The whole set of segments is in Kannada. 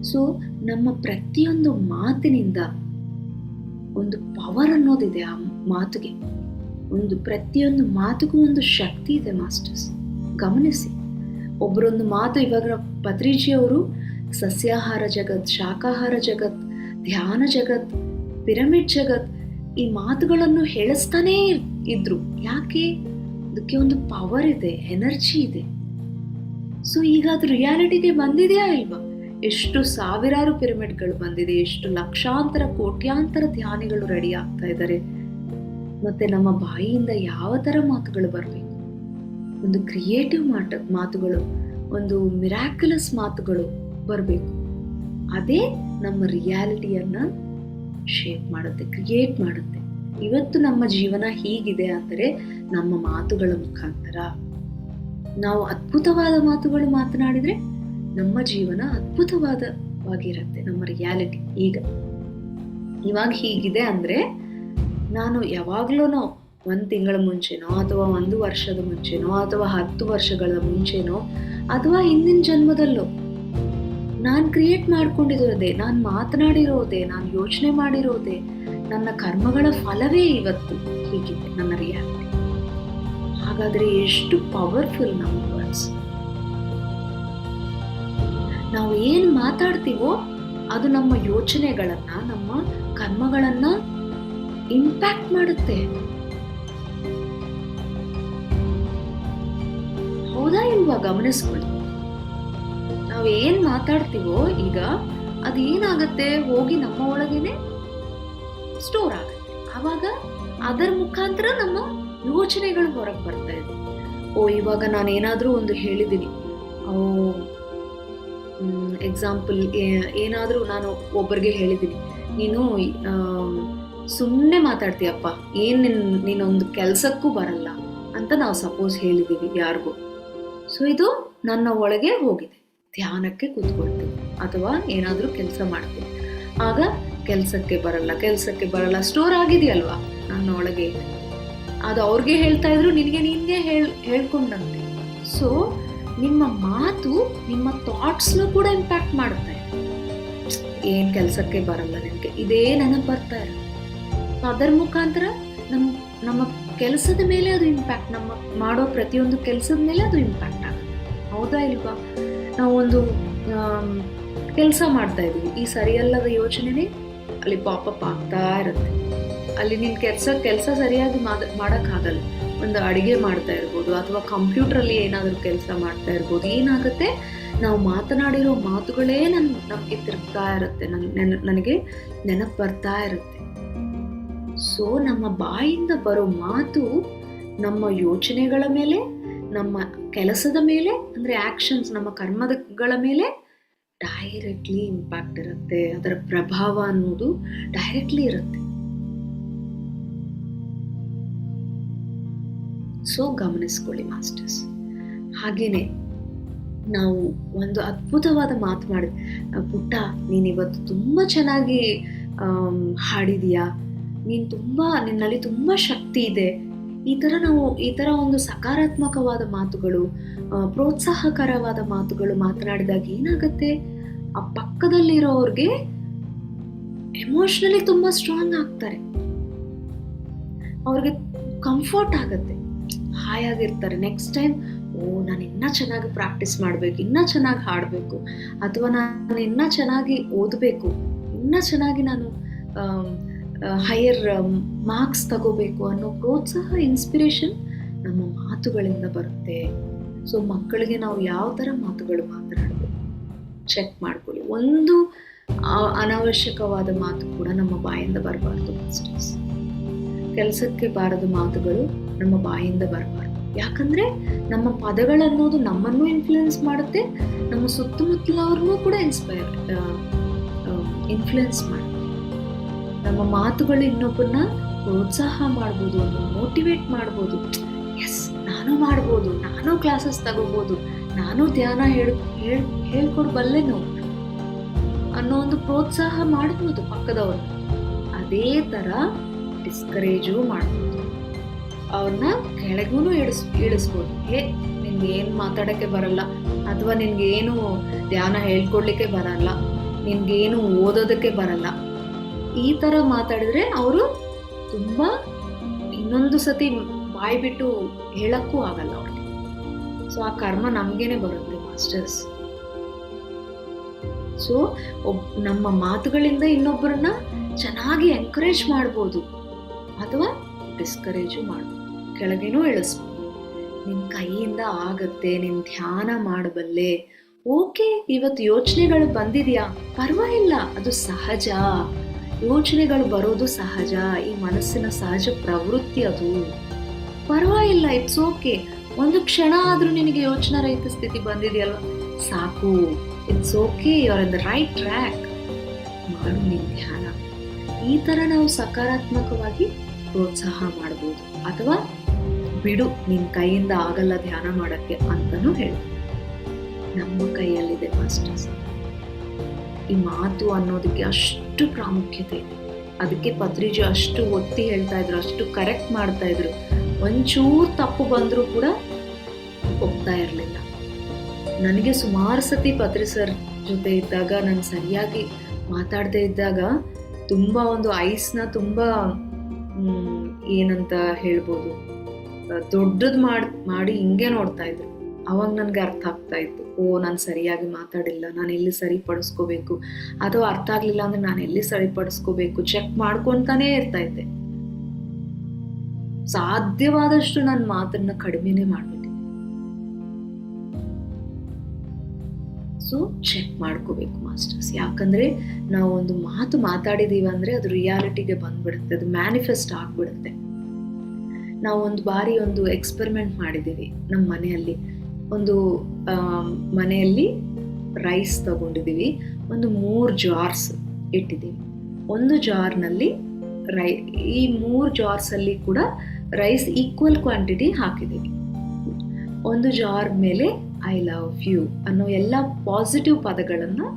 ಸೊ ನಮ್ಮ ಪ್ರತಿಯೊಂದು ಮಾತಿನಿಂದ ಒಂದು ಪವರ್ ಅನ್ನೋದಿದೆ. ಆ ಮಾತಿಗೆ ಪ್ರತಿಯೊಂದು ಮಾತಿಗೂ ಒಂದು ಶಕ್ತಿ ಇದೆ ಮಾಸ್ಟರ್ಸ್. ಗಮನಿಸಿ, ಒಬ್ಬರೊಂದು ಮಾತು, ಇವಾಗ ಪತ್ರಿಜಿಯವರು ಸಸ್ಯಾಹಾರ ಜಗತ್, ಶಾಕಾಹಾರ ಜಗತ್, ಧ್ಯಾನ ಜಗತ್, ಪಿರಮಿಡ್ ಜಗತ್, ಈ ಮಾತುಗಳನ್ನು ಹೇಳಿಸ್ತಾನೇ ಇದ್ರು. ಯಾಕೆ? ಅದಕ್ಕೆ ಒಂದು ಪವರ್ ಇದೆ, ಎನರ್ಜಿ ಇದೆ. ಸೊ ಈಗ ಅದು ರಿಯಾಲಿಟಿಗೆ ಬಂದಿದೆಯಾ ಇಲ್ವಾ? ಎಷ್ಟು ಸಾವಿರಾರು ಪಿರಮಿಡ್ಗಳು ಬಂದಿದೆ, ಎಷ್ಟು ಲಕ್ಷಾಂತರ ಕೋಟ್ಯಾಂತರ ಧ್ಯಾನಿಗಳು ರೆಡಿ ಆಗ್ತಾ ಇದ್ದಾರೆ. ಮತ್ತೆ ನಮ್ಮ ಬಾಯಿಯಿಂದ ಯಾವ ತರ ಮಾತುಗಳು ಬರಬೇಕು? ಒಂದು ಕ್ರಿಯೇಟಿವ್ ಮಾತುಗಳು, ಒಂದು ಮಿರಾಕ್ಯುಲಸ್ ಮಾತುಗಳು ಬರಬೇಕು. ಅದೇ ನಮ್ಮ ರಿಯಾಲಿಟಿಯನ್ನ ಶೇಪ್ ಮಾಡುತ್ತೆ, ಕ್ರಿಯೇಟ್ ಮಾಡುತ್ತೆ. ಇವತ್ತು ನಮ್ಮ ಜೀವನ ಹೀಗಿದೆ ಅಂದರೆ ನಮ್ಮ ಮಾತುಗಳ ಮುಖಾಂತರ. ನಾವು ಅದ್ಭುತವಾದ ಮಾತುಗಳು ಮಾತನಾಡಿದ್ರೆ ನಮ್ಮ ಜೀವನ ಅದ್ಭುತವಾಗಿರುತ್ತೆ. ನಮ್ಮ ರಿಯಾಲಿಟಿ ಇವಾಗ ಹೀಗಿದೆ ಅಂದ್ರೆ, ನಾನು ಯಾವಾಗ್ಲೂ 1 ತಿಂಗಳ ಮುಂಚೆನೋ ಅಥವಾ 1 ವರ್ಷದ ಮುಂಚೆನೋ ಅಥವಾ 10 ವರ್ಷಗಳ ಮುಂಚೆನೋ ಅಥವಾ ಹಿಂದಿನ ಜನ್ಮದಲ್ಲೋ ನಾನು ಕ್ರಿಯೇಟ್ ಮಾಡ್ಕೊಂಡಿರೋದೇ, ನಾನು ಮಾತನಾಡಿರೋದೇ, ನಾನು ಯೋಚನೆ ಮಾಡಿರೋದೇ, ನನ್ನ ಕರ್ಮಗಳ ಫಲವೇ ಇವತ್ತು ಹೀಗಿದೆ ನನ್ನ ರಿಯಾಲಿಟಿ. ಹಾಗಾದ್ರೆ ಎಷ್ಟು ಪವರ್ಫುಲ್ ನಮ್ಮ ವರ್ಡ್ಸ್. ನಾವು ಏನ್ ಮಾತಾಡ್ತೀವೋ ಅದು ನಮ್ಮ ಯೋಚನೆಗಳನ್ನ, ನಮ್ಮ ಕರ್ಮಗಳನ್ನ ಇಂಪ್ಯಾಕ್ಟ್ ಮಾಡುತ್ತೆ. ಹೌದಾ ಇಲ್ವಾ? ಗಮನಿಸ್ಕೊಳ್ಳಿ. ನಾವ್ ಏನ್ ಮಾತಾಡ್ತೀವೋ ಈಗ ಅದೇನಾಗತ್ತೆ, ಹೋಗಿ ನಮ್ಮ ಒಳಗೇನೆ ಸ್ಟೋರ್ ಆಗುತ್ತೆ. ಆವಾಗ ಅದರ ಮುಖಾಂತರ ನಮ್ಮ ಯೋಚನೆಗಳು ಹೊರಗೆ ಬರ್ತಾ ಇದೆ. ಇವಾಗ ನಾನು ಏನಾದ್ರೂ ಒಂದು ಹೇಳಿದ್ದೀನಿ, ಎಕ್ಸಾಂಪಲ್ ಏನಾದ್ರೂ ನಾನು ಒಬ್ಬರಿಗೆ ಹೇಳಿದ್ದೀನಿ, ನೀನು ಸುಮ್ಮನೆ ಮಾತಾಡ್ತೀಯಪ್ಪ, ನೀನೊಂದು ಕೆಲ್ಸಕ್ಕೂ ಬರಲ್ಲ ಅಂತ ನಾವು ಸಪೋಸ್ ಹೇಳಿದೀವಿ ಯಾರಿಗೂ. ಸೊ ಇದು ನನ್ನ ಒಳಗೆ ಹೋಗಿದೆ. ಧ್ಯಾನಕ್ಕೆ ಕೂತ್ಕೊಳ್ತೀನಿ ಅಥವಾ ಏನಾದ್ರೂ ಕೆಲಸ ಮಾಡ್ತೀನಿ, ಆಗ ಕೆಲ್ಸಕ್ಕೆ ಬರಲ್ಲ ಸ್ಟೋರ್ ಆಗಿದೆಯಲ್ವಾ ನನ್ನ ಒಳಗೆ. ಅದು ಅವ್ರಿಗೆ ಹೇಳ್ತಾ ಇದ್ರು, ನೀನೇ ಹೇಳ್ಕೊಂಡಂತೆ. ಸೊ ನಿಮ್ಮ ಮಾತು ನಿಮ್ಮ ಥಾಟ್ಸ್ನು ಕೂಡ ಇಂಪ್ಯಾಕ್ಟ್ ಮಾಡುತ್ತೆ. ಏನ್ ಕೆಲ್ಸಕ್ಕೆ ಬರಲ್ಲ ನಿನ್ಗೆ, ಇದೇ ನೆನಪು ಬರ್ತಾ ಇರುತ್ತೆ. ಅದರ ಮುಖಾಂತರ ನಮ್ಮ ಕೆಲಸದ ಮೇಲೆ ಅದು ಇಂಪ್ಯಾಕ್ಟ್, ನಮ್ಮ ಮಾಡೋ ಪ್ರತಿಯೊಂದು ಕೆಲಸದ ಮೇಲೆ ಅದು ಇಂಪ್ಯಾಕ್ಟ್ ಆಗುತ್ತೆ. ಹೌದಾ ಇಲ್ವಾ? ನಾವೊಂದು ಕೆಲಸ ಮಾಡ್ತಾ ಇದೀವಿ, ಈ ಸರಿಯಲ್ಲದ ಯೋಚನೆನೇ ಅಲ್ಲಿ ಪಾಪಪ್ ಆಗ್ತಾ ಇರುತ್ತೆ. ಅಲ್ಲಿ ನಿನ್ ಕೆಲಸ ಸರಿಯಾಗಿ ಮಾಡಕ್ಕಾಗಲ್ಲ. ಒಂದು ಅಡಿಗೆ ಮಾಡ್ತಾ ಇರ್ಬೋದು ಅಥವಾ ಕಂಪ್ಯೂಟರಲ್ಲಿ ಏನಾದರೂ ಕೆಲಸ ಮಾಡ್ತಾ ಇರ್ಬೋದು. ಏನಾಗುತ್ತೆ, ನಾವು ಮಾತನಾಡಿರೋ ಮಾತುಗಳೇ ನಮ್ಗೆ ತಿರುಗ್ತಾ ಇರುತ್ತೆ, ನನಗೆ ನೆನಪು ಬರ್ತಾ ಇರುತ್ತೆ. ಸೊ ನಮ್ಮ ಬಾಯಿಂದ ಬರೋ ಮಾತು ನಮ್ಮ ಯೋಚನೆಗಳ ಮೇಲೆ, ನಮ್ಮ ಕೆಲಸದ ಮೇಲೆ, ಅಂದ್ರೆ ಆಕ್ಷನ್ಸ್, ನಮ್ಮ ಕರ್ಮಗಳ ಮೇಲೆ ಡೈರೆಕ್ಟ್ಲಿ ಇಂಪ್ಯಾಕ್ಟ್ ಇರುತ್ತೆ. ಅದರ ಪ್ರಭಾವ ಅನ್ನೋದು ಡೈರೆಕ್ಟ್ಲಿ ಇರುತ್ತೆ. ಸೊ ಗಮನಿಸ್ಕೊಳ್ಳಿ ಮಾಸ್ಟರ್ಸ್. ಹಾಗೇನೆ ನಾವು ಒಂದು ಅದ್ಭುತವಾದ ಮಾತು ಮಾಡಿದ್ವಿ, ಪುಟ್ಟ ನೀನಿವತ್ತು ತುಂಬಾ ಚೆನ್ನಾಗಿ ಹಾಡಿದೀಯಾ, ನಿನ್ನಲ್ಲಿ ತುಂಬಾ ಶಕ್ತಿ ಇದೆ. ಈ ತರ ಒಂದು ಸಕಾರಾತ್ಮಕವಾದ ಮಾತುಗಳು, ಪ್ರೋತ್ಸಾಹಕರವಾದ ಮಾತುಗಳು ಮಾತನಾಡಿದಾಗ ಏನಾಗತ್ತೆ, ಆ ಪಕ್ಕದಲ್ಲಿರೋರ್ಗೆ ಎಮೋಷನಲಿ ತುಂಬಾ ಸ್ಟ್ರಾಂಗ್ ಆಗ್ತಾರೆ, ಅವ್ರಿಗೆ ಕಂಫರ್ಟ್ ಆಗತ್ತೆ, ಹಾಯಾಗಿರ್ತಾರೆ. ನೆಕ್ಸ್ಟ್ ಟೈಮ್ ನಾನು ಇನ್ನ ಚೆನ್ನಾಗಿ ಪ್ರಾಕ್ಟೀಸ್ ಮಾಡ್ಬೇಕು, ಇನ್ನ ಚೆನ್ನಾಗಿ ಹಾಡ್ಬೇಕು, ಅಥವಾ ನಾನು ಇನ್ನ ಚೆನ್ನಾಗಿ ಓದಬೇಕು, ಇನ್ನ ಚೆನ್ನಾಗಿ ನಾನು ಹೈಯರ್ ಮಾರ್ಕ್ಸ್ ತಗೋಬೇಕು ಅನ್ನೋ ಪ್ರೋತ್ಸಾಹ, ಇನ್ಸ್ಪಿರೇಷನ್ ನಮ್ಮ ಮಾತುಗಳಿಂದ ಬರುತ್ತೆ. ಸೊ ಮಕ್ಕಳಿಗೆ ನಾವು ಯಾವ ತರ ಮಾತುಗಳು ಮಾತನಾಡಬೇಕು ಚೆಕ್ ಮಾಡ್ಕೊಳ್ಳಿ. ಒಂದು ಅನಾವಶ್ಯಕವಾದ ಮಾತು ಕೂಡ ನಮ್ಮ ಬಾಯಿಂದ ಬರಬಾರ್ದು ಮಾಸ್ಟರ್ಸ್. ಕೆಲಸಕ್ಕೆ ಬಾರದ ಮಾತುಗಳು ನಮ್ಮ ಬಾಯಿಂದ ಬರಬಾರ್ದು. ಯಾಕಂದ್ರೆ ನಮ್ಮ ಪದಗಳನ್ನೋದು ನಮ್ಮನ್ನು ಇನ್ಫ್ಲುಯೆನ್ಸ್ ಮಾಡುತ್ತೆ, ನಮ್ಮ ಸುತ್ತಮುತ್ತಲವ್ರನ್ನೂ ಕೂಡ ಇನ್ಫ್ಲುಯೆನ್ಸ್ ಮಾಡುತ್ತೆ. ನಮ್ಮ ಮಾತುಗಳು ಇನ್ನೊಬ್ಬರನ್ನ ಪ್ರೋತ್ಸಾಹ ಮಾಡ್ಬೋದು, ಒಂದು ಮೋಟಿವೇಟ್ ಮಾಡ್ಬೋದು. ಎಸ್, ನಾನು ಮಾಡ್ಬೋದು, ನಾನು ಕ್ಲಾಸಸ್ ತಗೋಬೋದು, ನಾನು ಧ್ಯಾನ ಹೇಳ್ಕೊಡ್ಬಲ್ಲೆನು ಅನ್ನೋ ಒಂದು ಪ್ರೋತ್ಸಾಹ ಮಾಡ್ಬೋದು ಪಕ್ಕದವ್ರನ್ನ. ಅದೇ ತರ ಡಿಸ್ಕರೇಜು ಮಾಡ್ಬೋದು, ಅವ್ರನ್ನ ಕೆಳಗೂ ಇಳಿಸ್ಬೋದು. ನಿನ್ಗೆ ಏನು ಮಾತಾಡಕ್ಕೆ ಬರಲ್ಲ, ಅಥವಾ ನಿನ್ಗೆ ಏನು ಧ್ಯಾನ ಹೇಳ್ಕೊಡ್ಲಿಕ್ಕೆ ಬರಲ್ಲ, ನಿನ್ಗೇನು ಓದೋದಕ್ಕೆ ಬರಲ್ಲ, ಈ ಥರ ಮಾತಾಡಿದ್ರೆ ಅವರು ತುಂಬ ಇನ್ನೊಂದು ಸತಿ ಬಾಯಿ ಬಿಟ್ಟು ಹೇಳಕ್ಕೂ ಆಗಲ್ಲ ಅವ್ರಿಗೆ. ಸೊ ಆ ಕರ್ಮ ನಮಗೇನೆ ಬರುತ್ತೆ ಮಾಸ್ಟರ್ಸ್. ಸೊ ನಮ್ಮ ಮಾತುಗಳಿಂದ ಇನ್ನೊಬ್ಬರನ್ನ ಚೆನ್ನಾಗಿ ಎಂಕರೇಜ್ ಮಾಡ್ಬೋದು ಅಥವಾ ಡಿಸ್ಕರೇಜು ಮಾಡ್ಬೋದು, ಕೆಳಗೇನೂ ಇಳಿಸ್ಬೋದು. ನಿನ್ನ ಕೈಯಿಂದ ಆಗತ್ತೆ, ನಿನ್ನ ಧ್ಯಾನ ಮಾಡಬಲ್ಲೆ, ಓಕೆ. ಇವತ್ತು ಯೋಚನೆಗಳು ಬಂದಿದೆಯಾ, ಪರವಾಗಿಲ್ಲ, ಅದು ಸಹಜ. ಯೋಚನೆಗಳು ಬರೋದು ಸಹಜ, ಈ ಮನಸ್ಸಿನ ಸಹಜ ಪ್ರವೃತ್ತಿ, ಅದು ಪರವಾಗಿಲ್ಲ, ಇಟ್ಸ್ ಓಕೆ. ಒಂದು ಕ್ಷಣ ಆದ್ರೂ ನಿನಗೆ ಯೋಚನಾ ರಹಿತ ಸ್ಥಿತಿ ಬಂದಿದೆಯಲ್ವ, ಸಾಕು, it's okay, you are in the right track, ಮಾಡು ನಿನ್ನ ಧ್ಯಾನ. ಈ ತರ ನಾವು ಸಕಾರಾತ್ಮಕವಾಗಿ ಪ್ರೋತ್ಸಾಹ ಮಾಡ್ಬೋದು. ಅಥವಾ ಬಿಡು, ನಿನ್ ಕೈಯಿಂದ ಆಗಲ್ಲ ಧ್ಯಾನ ಮಾಡಕ್ಕೆ ಅಂತನೂ ಹೇಳಿ. ನಮ್ಮ ಕೈಯಲ್ಲಿದೆ ಮಾಸ್ಟರ್ಸ್. ಈ ಮಾತು ಅನ್ನೋದಕ್ಕೆ ಅಷ್ಟು ಪ್ರಾಮುಖ್ಯತೆ ಇದೆ. ಅದಕ್ಕೆ ಪತ್ರಿಜಿ ಅಷ್ಟು ಒತ್ತಿ ಹೇಳ್ತಾ ಇದ್ರು, ಅಷ್ಟು ಕರೆಕ್ಟ್ ಮಾಡ್ತಾ ಇದ್ರು. ಒಂಚೂರು ತಪ್ಪು ಬಂದರೂ ಕೂಡ ಹೋಗ್ತಾ ಇರಲಿಲ್ಲ. ನನಗೆ ಸುಮಾರು ಸತಿ ಪತ್ರಿ ಸರ್ ಜೊತೆ ಇದ್ದಾಗ, ನಾನು ಸರಿಯಾಗಿ ಮಾತಾಡದೇ ಇದ್ದಾಗ ತುಂಬ ಒಂದು ಐಸ್ನ ತುಂಬ ಏನಂತ ಹೇಳ್ಬೋದು, ದೊಡ್ಡದು ಮಾಡಿ ಹಿಂಗೆ ನೋಡ್ತಾ ಇದ್ರು. ಅವಾಗ ನನಗೆ ಅರ್ಥ ಆಗ್ತಾ ಇತ್ತು, ಓ ನಾನು ಸರಿಯಾಗಿ ಮಾತಾಡಿಲ್ಲ, ನಾನು ಎಲ್ಲಿ ಸರಿಪಡಿಸ್ಕೋಬೇಕು, ಅಥವಾ ಅರ್ಥ ಆಗ್ಲಿಲ್ಲ ಅಂದ್ರೆ ನಾನು ಎಲ್ಲಿ ಸರಿಪಡಿಸ್ಕೋಬೇಕು ಚೆಕ್ ಮಾಡ್ಕೊಂತಾನೇ ಇರ್ತಾ ಇದ್ದೆ. ಸಾಧ್ಯವಾದಷ್ಟು ನನ್ನ ಮಾತನ್ನ ಕಡಿಮೆನೆ ಮಾಡ್ಬಿಟ್ಟೆ. ಸೊ ಚೆಕ್ ಮಾಡ್ಕೋಬೇಕು ಮಾಸ್ಟರ್ಸ್. ಯಾಕಂದ್ರೆ ನಾವು ಒಂದು ಮಾತು ಮಾತಾಡಿದೀವಿ ಅಂದ್ರೆ ಅದು ರಿಯಾಲಿಟಿಗೆ ಬಂದ್ಬಿಡುತ್ತೆ, ಅದು ಮ್ಯಾನಿಫೆಸ್ಟ್ ಆಗ್ಬಿಡುತ್ತೆ. ನಾವು ಒಂದು ಬಾರಿ ಒಂದು ಎಕ್ಸ್ಪೆರಿಮೆಂಟ್ ಮಾಡಿದ್ದೀವಿ ನಮ್ಮ ಮನೆಯಲ್ಲಿ. ಒಂದು ಮನೆಯಲ್ಲಿ ರೈಸ್ ತಗೊಂಡಿದ್ದೀವಿ, ಒಂದು 3 ಜಾರ್ಸ್ ಇಟ್ಟಿದ್ದೀವಿ. ಒಂದು ಜಾರ್ನಲ್ಲಿ ಈ 3 ಜಾರ್ಸಲ್ಲಿ ಕೂಡ ರೈಸ್ ಈಕ್ವಲ್ ಕ್ವಾಂಟಿಟಿ ಹಾಕಿದ್ದೀವಿ. ಒಂದು ಜಾರ್ ಮೇಲೆ ಐ ಲವ್ ಯು ಅನ್ನೋ ಎಲ್ಲ ಪಾಸಿಟಿವ್ ಪದಗಳನ್ನು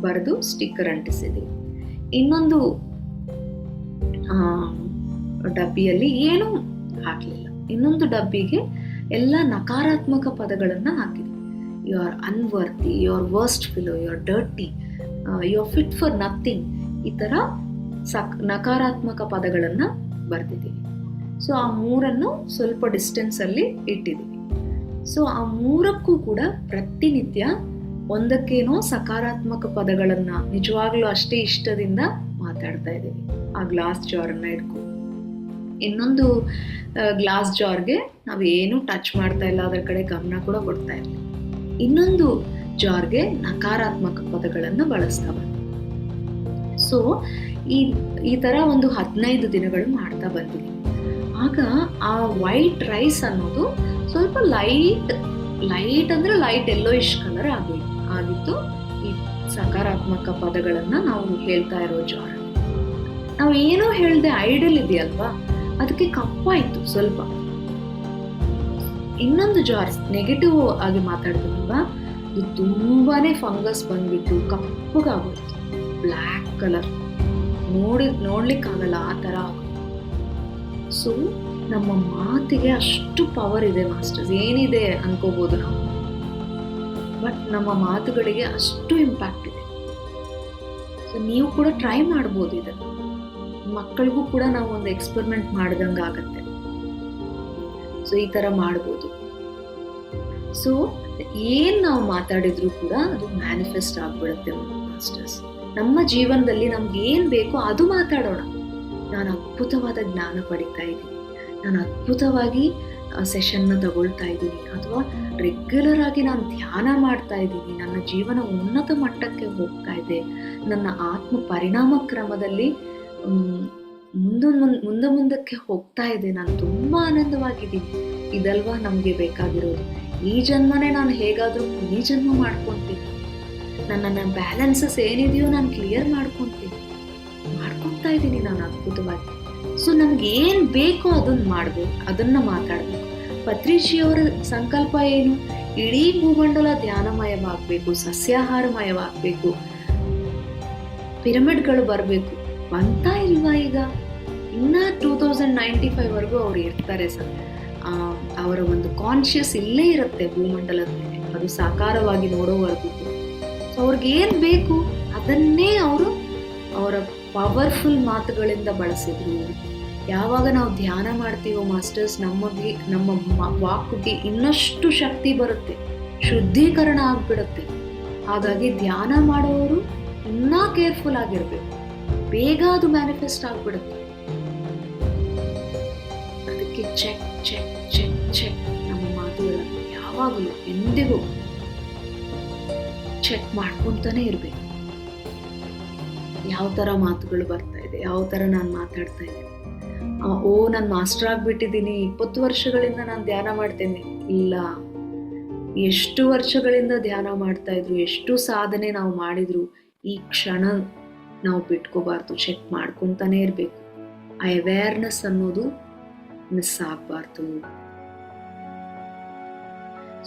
ಬರೆದು ಸ್ಟಿಕ್ಕರ್ ಅಂಟಿಸಿದ್ದೀವಿ. ಇನ್ನೊಂದು ಡಬ್ಬಿಯಲ್ಲಿ ಏನೂ ಹಾಕಲಿಲ್ಲ. ಇನ್ನೊಂದು ಡಬ್ಬಿಗೆ ಎಲ್ಲ ನಕಾರಾತ್ಮಕ ಪದಗಳನ್ನ ಹಾಕಿದ್ವಿ. You are unworthy, you are worst fellow, you are dirty, you are fit for nothing, ಈ ಥರ ನಕಾರಾತ್ಮಕ ಪದಗಳನ್ನ ಬರ್ತಿದ್ದೀವಿ. ಸೊ ಆ 3 ಸ್ವಲ್ಪ ಡಿಸ್ಟೆನ್ಸಲ್ಲಿ ಇಟ್ಟಿದ್ದೀವಿ. ಸೊ ಆ 3ಕ್ಕೂ ಕೂಡ ಪ್ರತಿನಿತ್ಯ ಒಂದಕ್ಕೇನೋ ಸಕಾರಾತ್ಮಕ ಪದಗಳನ್ನ ನಿಜವಾಗ್ಲೂ ಅಷ್ಟೇ ಇಷ್ಟದಿಂದ ಮಾತಾಡ್ತಾ ಇದ್ದೀವಿ. ಆ ಗ್ಲಾಸ್ ಜಾರನ್ನ ಇಟ್ಕೊಂಡು ಇನ್ನೊಂದು ಗ್ಲಾಸ್ ಜಾರ್ಗೆ ನಾವೇನು ಟಚ್ ಮಾಡ್ತಾ ಇಲ್ಲ, ಅದರ ಕಡೆ ಗಮನ ಕೂಡ ಕೊಡ್ತಾ ಇಲ್ಲ. ಇನ್ನೊಂದು ಜಾರ್ಗೆ ನಕಾರಾತ್ಮಕ ಪದಗಳನ್ನು ಬಳಸ್ತಾ ಬಂದ್ವಿ. ಸೊ ಈ ತರ ಒಂದು 15 ದಿನಗಳು ಮಾಡ್ತಾ ಬಂದಿದ್ದೀವಿ. ಆಗ ಆ ವೈಟ್ ರೈಸ್ ಅನ್ನೋದು ಸ್ವಲ್ಪ ಲೈಟ್ ಅಂದ್ರೆ ಲೈಟ್ ಯೆಲ್ಲೋಯಿಶ್ ಕಲರ್ ಆಗಿತ್ತು. ಈ ಸಕಾರಾತ್ಮಕ ಪದಗಳನ್ನ ನಾವು ಹೇಳ್ತಾ ಇರೋ ಜಾರ್, ನಾವು ಏನೋ ಹೇಳ್ದೆ ಐಡಲ್ ಇದೆಯಲ್ವಾ, ಅದಕ್ಕೆ ಕಪ್ಪಾಯ್ತು ಸ್ವಲ್ಪ. ಇನ್ನೊಂದು ಜಾರ್ಸ್ ನೆಗೆಟಿವ್ ಆಗಿ ಮಾತಾಡ್ತೀವಲ್ವಾ, ಅದು ತುಂಬಾನೇ ಫಂಗಸ್ ಬಂದ್ಬಿಟ್ಟು ಕಪ್ಪಗಾಗೋಯ್ತು, ಬ್ಲ್ಯಾಕ್ ಕಲರ್, ನೋಡ್ಲಿಕ್ಕಾಗಲ್ಲ ಆ ತರ ಆಗೋದು. ಸೊ ನಮ್ಮ ಮಾತಿಗೆ ಅಷ್ಟು ಪವರ್ ಇದೆ ಮಾಸ್ಟರ್ಸ್. ಏನಿದೆ ಅನ್ಕೋಬಹುದು ನಾವು, ಬಟ್ ನಮ್ಮ ಮಾತುಗಳಿಗೆ ಅಷ್ಟು ಇಂಪ್ಯಾಕ್ಟ್ ಇದೆ. ಸೊ ನೀವು ಕೂಡ ಟ್ರೈ ಮಾಡ್ಬೋದು ಇದನ್ನು. ಮಕ್ಕಳಿಗೂ ಕೂಡ ನಾವು ಒಂದು ಎಕ್ಸ್ಪೆರಿಮೆಂಟ್ ಮಾಡ್ದಂಗೆ ಆಗತ್ತೆ. ಸೊ ಈ ತರ ಮಾಡ್ಬೋದು. ಸೊ ಏನ್ ನಾವು ಮಾತಾಡಿದ್ರು ಕೂಡ ಅದು ಮ್ಯಾನಿಫೆಸ್ಟ್ ಆಗ್ಬಿಡುತ್ತೆ ಮಾಸ್ಟರ್ಸ್. ನಮ್ಮ ಜೀವನದಲ್ಲಿ ನಮ್ಗೆ ಏನ್ ಬೇಕೋ ಅದು ಮಾತಾಡೋಣ. ನಾನು ಅದ್ಭುತವಾದ ಜ್ಞಾನ ಪಡಿತಾ ಇದ್ದೀನಿ, ನಾನು ಅದ್ಭುತವಾಗಿ ಸೆಷನ್ನ ತಗೊಳ್ತಾ ಇದ್ದೀನಿ, ಅಥವಾ ರೆಗ್ಯುಲರ್ ಆಗಿ ನಾನು ಧ್ಯಾನ ಮಾಡ್ತಾ ಇದ್ದೀನಿ, ನನ್ನ ಜೀವನ ಉನ್ನತ ಮಟ್ಟಕ್ಕೆ ಹೋಗ್ತಾ ಇದೆ, ನನ್ನ ಆತ್ಮ ಪರಿಣಾಮ ಕ್ರಮದಲ್ಲಿ ಮುಂದಕ್ಕೆ ಹೋಗ್ತಾ ಇದೆ, ನಾನು ತುಂಬಾ ಆನಂದವಾಗಿದ್ದೀನಿ. ಇದಲ್ವಾ ನಮ್ಗೆ ಬೇಕಾಗಿರೋದು. ಈ ಜನ್ಮನೇ ನಾನು ಹೇಗಾದ್ರೂ ಈ ಜನ್ಮ ಮಾಡ್ಕೊಂತೀನಿ, ನನ್ನ ಬ್ಯಾಲೆನ್ಸಸ್ ಏನಿದೆಯೋ ನಾನು ಕ್ಲಿಯರ್ ಮಾಡ್ಕೊತಾ ಇದ್ದೀನಿ ನಾನು ಅದ್ಭುತವಾಗಿ. ಸೊ ನಮ್ಗೆ ಏನ್ ಬೇಕೋ ಅದನ್ನ ಮಾಡ್ಬೇಕು, ಅದನ್ನ ಮಾತಾಡ್ಬೇಕು. ಪತ್ರಿಜಿಯವರ ಸಂಕಲ್ಪ ಏನು? ಇಡೀ ಭೂಮಂಡಲ ಧ್ಯಾನಮಯವಾಗಬೇಕು, ಸಸ್ಯಾಹಾರಮಯವಾಗಬೇಕು, ಪಿರಮಿಡ್ಗಳು ಬರಬೇಕು ಅಂತ ಇಲ್ವಾ? ಈಗ ಇನ್ನ 2095 ವರೆಗೂ ಅವ್ರು ಇರ್ತಾರೆ ಸರ್. ಅವರ ಒಂದು ಕಾನ್ಶಿಯಸ್ ಇಲ್ಲೇ ಇರುತ್ತೆ ಭೂಮಂಡಲದ ಮೇಲೆ, ಅದು ಸಾಕಾರವಾಗಿ ನೋಡೋವರೆಗೂ. ಸೊ ಅವ್ರಿಗೆ ಏನ್ ಬೇಕು ಅದನ್ನ ಅದನ್ನೇ ಅವರು ಅವರ ಪವರ್ಫುಲ್ ಮಾತುಗಳಿಂದ ಬಳಸಿದ್ರು. ಯಾವಾಗ ನಾವು ಧ್ಯಾನ ಮಾಡ್ತೀವೋ ಮಾಸ್ಟರ್ಸ್, ನಮ್ಮ ವಾಕ್ಗೆ ಇನ್ನಷ್ಟು ಶಕ್ತಿ ಬರುತ್ತೆ, ಶುದ್ಧೀಕರಣ ಆಗ್ಬಿಡುತ್ತೆ. ಹಾಗಾಗಿ ಧ್ಯಾನ ಮಾಡೋರು ಇನ್ನೂ ಕೇರ್ಫುಲ್ ಆಗಿರ್ಬೇಕು, ಬೇಗ ಅದು ಮ್ಯಾನಿಫೆಸ್ಟ್ ಆಗ್ಬಿಡುತ್ತೆ. ಅದಕ್ಕೆ ಚೆಕ್ ಚೆಕ್ ಚೆಕ್ ಚೆಕ್ ನಮ್ಮ ಮಾತುಗಳನ್ನು ಯಾವಾಗಲೂ ಎಂದಿಗೂ ಚೆಕ್ ಮಾಡ್ಕೊಂತಾನೆ ಇರ್ಬೇಕು. ಯಾವ ತರ ಮಾತುಗಳು ಬರ್ತಾ ಇದೆ, ಯಾವ ತರ ನಾನು ಮಾತಾಡ್ತಾ ಇದ್ದೀನಿ. ನಾನು ಮಾಸ್ಟರ್ ಆಗ್ಬಿಟ್ಟಿದ್ದೀನಿ, 20 ವರ್ಷಗಳಿಂದ ನಾನು ಧ್ಯಾನ ಮಾಡ್ತೇನೆ. ಇಲ್ಲ, ಎಷ್ಟು ವರ್ಷಗಳಿಂದ ಧ್ಯಾನ ಮಾಡ್ತಾ ಇದ್ರು, ಎಷ್ಟು ಸಾಧನೆ ನಾವು ಮಾಡಿದ್ರು, ಈ ಕ್ಷಣ ನಾವು ಬಿಟ್ಕೋಬಾರ್ದು, ಚೆಕ್ ಮಾಡ್ಕೊಂತಾನೆ ಇರ್ಬೇಕು. ಆ ಅವೇರ್ನೆಸ್ ಅನ್ನೋದು ಮಿಸ್ ಆಗ್ಬಾರ್ದು.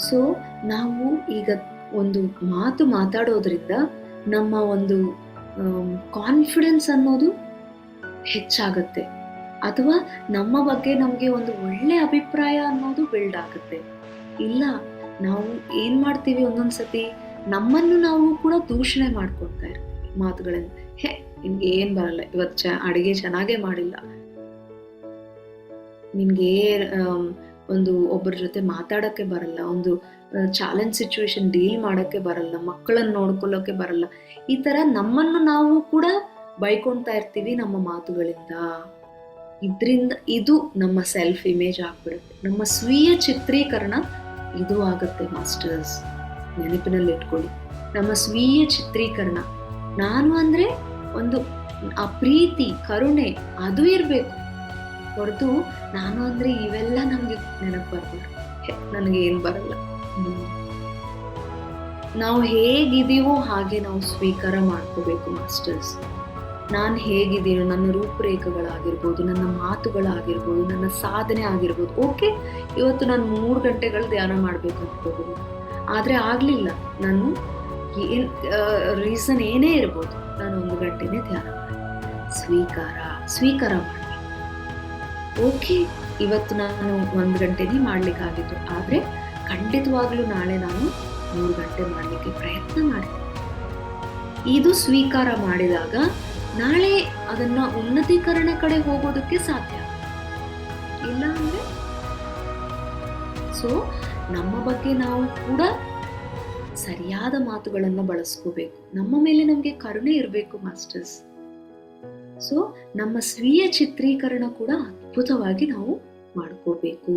ಸೊ ನಾವು ಈಗ ಒಂದು ಮಾತು ಮಾತಾಡೋದ್ರಿಂದ ನಮ್ಮ ಒಂದು ಕಾನ್ಫಿಡೆನ್ಸ್ ಅನ್ನೋದು ಹೆಚ್ಚಾಗತ್ತೆ, ಅಥವಾ ನಮ್ಮ ಬಗ್ಗೆ ನಮಗೆ ಒಂದು ಒಳ್ಳೆ ಅಭಿಪ್ರಾಯ ಅನ್ನೋದು ಬಿಲ್ಡ್ ಆಗುತ್ತೆ. ಇಲ್ಲ, ನಾವು ಏನ್ ಮಾಡ್ತೀವಿ, ಒಂದೊಂದ್ಸತಿ ನಮ್ಮನ್ನು ನಾವು ಕೂಡ ದೂಷಣೆ ಮಾಡ್ಕೊಳ್ತಾ ಇರ್ತೀವಿ ಮಾತುಗಳಿಂದ. ನಿನ್ಗೆ ಏನ್ ಬರಲ್ಲ, ಇವತ್ತು ಅಡಿಗೆ ಚೆನ್ನಾಗೇ ಮಾಡಿಲ್ಲ, ನಿನ್ಗೆ ಒಂದು ಒಬ್ಬರ ಜೊತೆ ಮಾತಾಡಕ್ಕೆ ಬರಲ್ಲ, ಒಂದು ಚಾಲೆಂಜ್ ಸಿಚುವೇಶನ್ ಡೀಲ್ ಮಾಡಕ್ಕೆ ಬರಲ್ಲ, ಮಕ್ಕಳನ್ನ ನೋಡ್ಕೊಳ್ಳೋಕೆ ಬರಲ್ಲ. ಈ ತರ ನಮ್ಮನ್ನು ನಾವು ಕೂಡ ಬೈಕೊಳ್ತಾ ಇರ್ತೀವಿ ನಮ್ಮ ಮಾತುಗಳಿಂದ. ಇದು ನಮ್ಮ ಸೆಲ್ಫ್ ಇಮೇಜ್ ಆಗ್ಬಿಡುತ್ತೆ, ನಮ್ಮ ಸ್ವೀಯ ಚಿತ್ರೀಕರಣ ಇದು ಆಗುತ್ತೆ ಮಾಸ್ಟರ್ಸ್. ನೆನಪಿನಲ್ಲಿ ಇಟ್ಕೊಳ್ಳಿ, ನಮ್ಮ ಸ್ವೀಯ ಚಿತ್ರೀಕರಣ. ನಾನು ಅಂದ್ರೆ ಒಂದು ಆ ಪ್ರೀತಿ, ಕರುಣೆ ಅದು ಇರ್ಬೇಕು ಹೊರತು ನಾನು ಅಂದ್ರೆ ಇವೆಲ್ಲ ನಮ್ಗೆ ನೆನಪು ಬರ್ಬಾರ್ದು. ನನಗೆ ಏನ್ ಬರಲ್ಲ. ನಾವು ಹೇಗಿದೀವೋ ಹಾಗೆ ನಾವು ಸ್ವೀಕಾರ ಮಾಡ್ಕೋಬೇಕು ಮಾಸ್ಟರ್ಸ್. ನಾನು ಹೇಗಿದ್ದೀನೋ, ನನ್ನ ರೂಪರೇಖೆಗಳಾಗಿರ್ಬೋದು, ನನ್ನ ಮಾತುಗಳಾಗಿರ್ಬೋದು, ನನ್ನ ಸಾಧನೆ ಆಗಿರ್ಬೋದು. ಓಕೆ, ಇವತ್ತು ನಾನು 3 ಗಂಟೆಗಳು ಧ್ಯಾನ ಮಾಡ್ಬೇಕು ಅನ್ಕೋಬೋದು, ಆದ್ರೆ ಆಗ್ಲಿಲ್ಲ. ನಾನು ರೀಸನ್ ಏನೇ ಇರ್ಬೋದು, ನಾನು 1 ಗಂಟೆನೇ ಧ್ಯಾನ ಮಾಡಿ ಸ್ವೀಕಾರ ಮಾಡಿ. ಓಕೆ, ಇವತ್ತು ನಾನು 1 ಗಂಟೆನೇ ಮಾಡ್ಲಿಕ್ಕಾಗಿತ್ತು, ಆದ್ರೆ ಖಂಡಿತವಾಗ್ಲೂ ನಾಳೆ ನಾನು 3 ಗಂಟೆ ಮಾಡ್ಲಿಕ್ಕೆ ಪ್ರಯತ್ನ ಮಾಡ್ತೀನಿ. ಇದು ಸ್ವೀಕಾರ ಮಾಡಿದಾಗ ನಾಳೆ ಅದನ್ನ ಉನ್ನತೀಕರಣ ಕಡೆ ಹೋಗೋದಕ್ಕೆ ಸಾಧ್ಯ. ಇಲ್ಲ ಅಂದ್ರೆ ಸೊ ನಮ್ಮ ಬಗ್ಗೆ ನಾವು ಕೂಡ ಸರಿಯಾದ ಮಾತುಗಳನ್ನ ಬಳಸ್ಕೋಬೇಕು. ನಮ್ಮ ಮೇಲೆ ನಮ್ಗೆ ಕರುಣೆ ಇರಬೇಕು ಮಾಸ್ಟರ್ಸ್. ಸೊ ನಮ್ಮ ಸ್ವೀಯ ಚಿತ್ರೀಕರಣ ಕೂಡ ಅದ್ಭುತವಾಗಿ ನಾವು ಮಾಡ್ಕೋಬೇಕು.